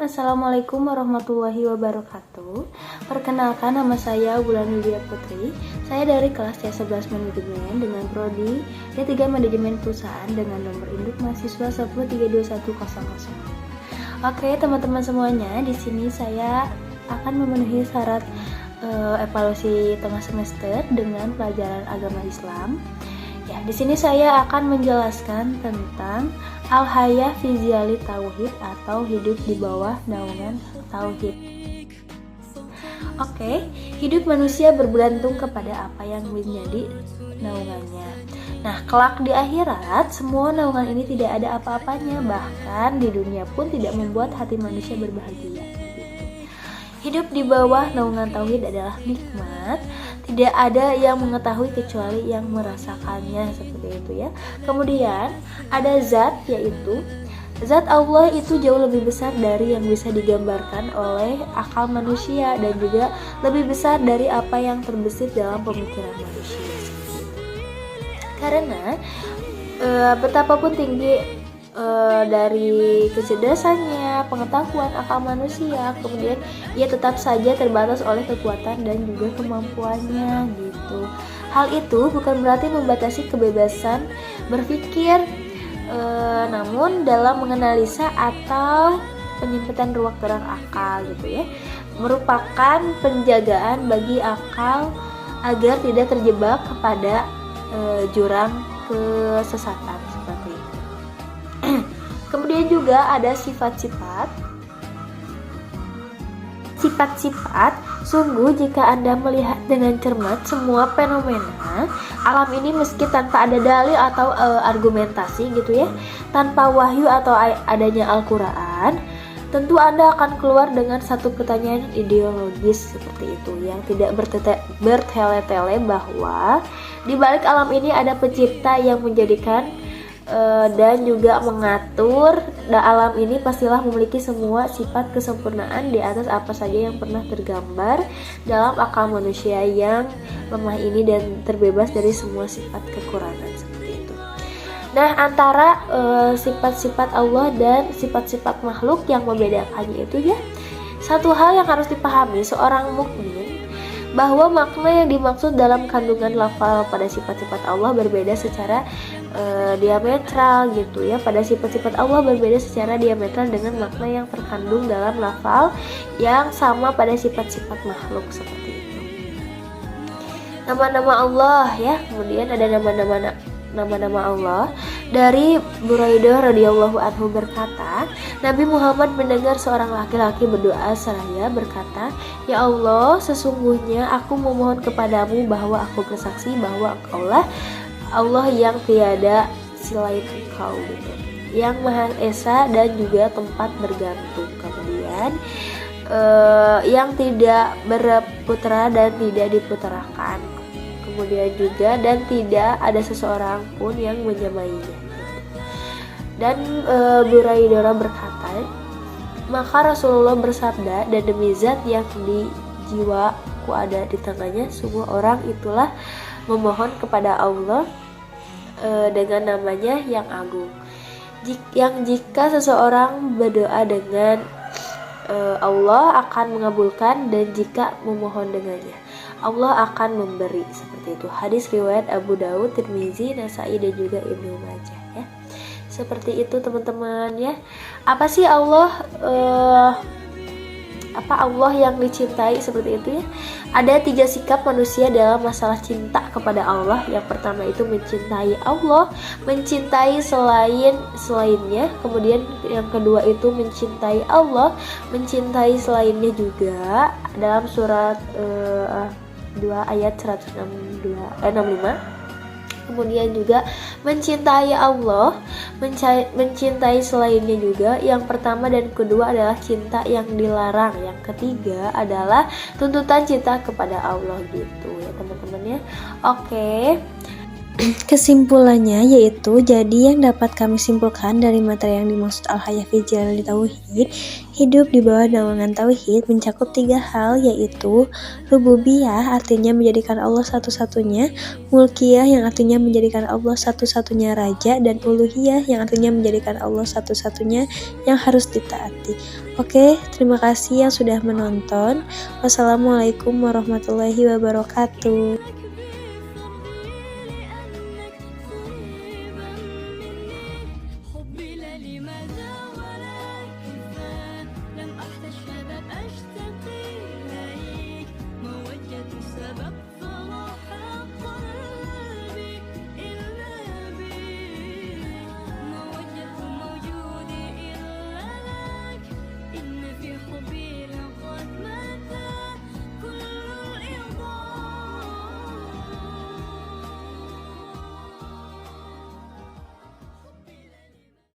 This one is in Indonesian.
Assalamualaikum warahmatullahi wabarakatuh. Perkenalkan, nama saya Wulan Widya Putri. Saya dari kelas C11 Manajemen dengan prodi D3 Manajemen Perusahaan dengan nomor induk mahasiswa 1032100. Oke, teman-teman semuanya, di sini saya akan memenuhi syarat evaluasi tengah semester dengan pelajaran agama Islam. Ya, di sini saya akan menjelaskan tentang Al-Hayah fi Zilali Tauhid atau hidup di bawah naungan tauhid. Oke, hidup manusia bergantung kepada apa yang menjadi naungannya. Nah, kelak di akhirat, semua naungan ini tidak ada apa-apanya, bahkan di dunia pun tidak membuat hati manusia berbahagia. Hidup di bawah naungan tauhid adalah nikmat. Tidak ada yang mengetahui kecuali yang merasakannya, seperti itu ya. Kemudian ada zat, yaitu zat Allah itu jauh lebih besar dari yang bisa digambarkan oleh akal manusia dan juga lebih besar dari apa yang terbesit dalam pemikiran manusia. Karena betapapun tinggi dari kecerdasannya, pengetahuan akal manusia, kemudian ia tetap saja terbatas oleh kekuatan dan juga kemampuannya gitu. Hal itu bukan berarti membatasi kebebasan berpikir, namun dalam menganalisa atau penyempitan ruang gerak akal gitu ya, merupakan penjagaan bagi akal agar tidak terjebak kepada jurang kesesatan seperti itu. Kemudian juga ada sifat-sifat. Sungguh jika Anda melihat dengan cermat semua fenomena alam ini meski tanpa ada dalil atau argumentasi gitu ya, tanpa wahyu atau adanya Al-Quran, tentu Anda akan keluar dengan satu pertanyaan ideologis seperti itu yang tidak bertele-tele bahwa di balik alam ini ada pencipta yang menjadikan dan juga mengatur. Alam ini pastilah memiliki semua sifat kesempurnaan di atas apa saja yang pernah tergambar dalam akal manusia yang lemah ini dan terbebas dari semua sifat kekurangan seperti itu. Nah, antara sifat-sifat Allah dan sifat-sifat makhluk yang membedakannya itu ya, satu hal yang harus dipahami seorang mukmin, bahwa makna yang dimaksud dalam kandungan lafal pada sifat-sifat Allah berbeda secara diametral gitu ya. Pada sifat-sifat Allah berbeda secara diametral dengan makna yang terkandung dalam lafal yang sama pada sifat-sifat makhluk seperti itu. Nama-nama Allah ya, kemudian ada nama-nama Allah. Dari Buraidah radhiyallahu anhu berkata, Nabi Muhammad mendengar seorang laki-laki berdoa seraya berkata, "Ya Allah, sesungguhnya aku memohon kepadamu bahwa aku bersaksi bahwa Engkaulah Allah yang tiada selain Engkau gitu, yang Maha Esa dan juga tempat bergantung. Kemudian yang tidak berputra dan tidak diputerakan. Kemudian juga dan tidak ada seseorang pun yang menyamainya." Dan Buraidah berkata, maka Rasulullah bersabda, "Dan demi zat yang di jiwaku ada di tangannya, semua orang itulah memohon kepada Allah dengan namanya yang agung. Yang jika seseorang berdoa dengan Allah akan mengabulkan, dan jika memohon dengannya Allah akan memberi." Seperti itu. Hadis riwayat Abu Daud, Tirmizi, Nasai dan juga Ibnu Majah ya. Seperti itu teman-teman ya. Apa sih Allah Allah yang dicintai seperti itu ya? Ada 3 sikap manusia dalam masalah cinta kepada Allah. Yang pertama itu mencintai Allah, mencintai selainnya. Kemudian yang kedua itu mencintai Allah, mencintai selainnya juga. Dalam surat 2 ayat 165. Kemudian juga mencintai Allah, mencintai selainnya juga. Yang pertama dan kedua adalah cinta yang dilarang. Yang ketiga adalah tuntutan cinta kepada Allah gitu ya teman-teman ya. Oke. Kesimpulannya yaitu, jadi yang dapat kami simpulkan dari materi yang dimaksud Al-Hayah fi Jalali Tauhid, hidup di bawah naungan Tauhid mencakup 3 hal, yaitu rububiyah artinya menjadikan Allah satu-satunya, mulkiyah yang artinya menjadikan Allah satu-satunya raja, dan uluhiyah yang artinya menjadikan Allah satu-satunya yang harus ditaati. Oke, terima kasih yang sudah menonton. Wassalamualaikum warahmatullahi wabarakatuh. حبي لماذا